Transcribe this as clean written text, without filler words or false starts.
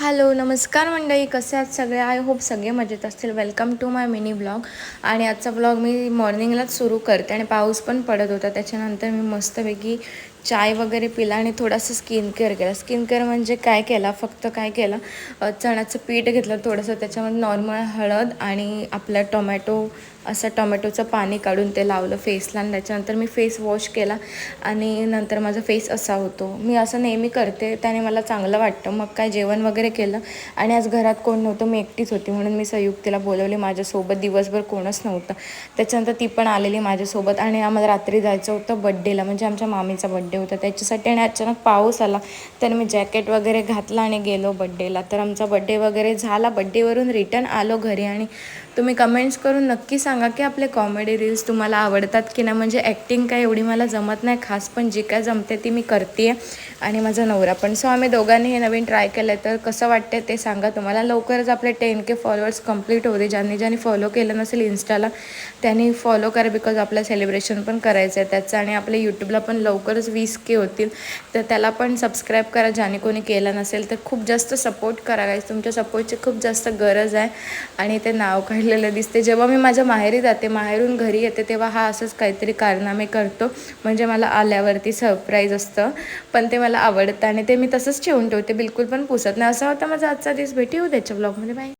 Hello नमस्कार मंडळी, कसे आहात सगळे? आय होप सगळे मजेत असतील. Welcome to my mini blog. आणि आजचा ब्लॉग मी मॉर्निंगलाच सुरू करते आणि पाऊस पण पडत होता. त्याच्यानंतर मी मस्तपैकी चाय वगैरे पिला आणि थोडंसं स्किन केअर केलं. स्किन केअर म्हणजे काय केलं, फक्त काय केलं, चण्याचं पीठ घेतलं थोडंसं, त्याच्यामध्ये नॉर्मल हळद आणि आपलं टोमॅटोचं पाणी काढून ते लावलं फेसला. आणि त्याच्यानंतर मी फेस वॉश केला आणि नंतर माझा फेस असा होतो. मी असं नेहमी करते, त्याने मला चांगलं वाटतं. मग काय जेवण वगैरे केलं आणि आज घरात कोण नव्हतं, मी एकटीच होती, म्हणून मी संयुक्तीला बोलवले माझ्यासोबत. दिवसभर कोणच नव्हतं. त्याच्यानंतर ती पण आलेली माझ्यासोबत आणि आम्हाला रात्री जायचं होतं बड्डेला, म्हणजे आमच्या मामीचा बड्डे होता त्याच्यासाठी. आणि अचानक पाऊस आला तर मी जॅकेट वगैरे घातला आणि गेलो बड्डेला. तर आमचा बड्डे वगैरे झाला. बड्डेवरून रिटर्न आलो घरी. आणि तुम्ही कमेंट्स करून नक्की सांगा की आपले कॉमेडी रील्स तुम्हाला आवडतात की नाही. म्हणजे ॲक्टिंग काय एवढी मला जमत नाही खास, पण जी काय जमते ती मी करते आहे आणि माझा नवरा पण. सो आम्ही दोघांनी हे नवीन ट्राय केलं आहे. तर कसं वाटतं ते सांगा. तुम्हाला लवकरच आपले 10K फॉलोअर्स कंप्लीट होते. ज्यांनी फॉलो केलं नसेल इन्स्टाला त्यांनी फॉलो करा, बिकॉज आपलं सेलिब्रेशन पण करायचं आहे त्याचं. आणि आपल्या यूट्यूबला पण लवकरच 20K होतील, तर त्याला पण सबस्क्राईब करा ज्याने कोणी केलं नसेल तर. खूप जास्त सपोर्ट करा गाईस, तुमच्या सपोर्टची खूप जास्त गरज आहे. आणि ते नाव काढलेलं दिसते. जेव्हा मी माझ्या माहेरी जाते, माहेरून घरी येते, तेव्हा हा असंच काहीतरी कारनामे करतो. म्हणजे मला आल्यावरती सरप्राईज असतं, पण ते मला आवडतं आणि ते मी तसंच ठेवून ठेवते, बिलकुल पण पुसत नाही. असा होता माझा आजचा दिवस. भेटू उद्याच्या ब्लॉगमध्ये. बाय.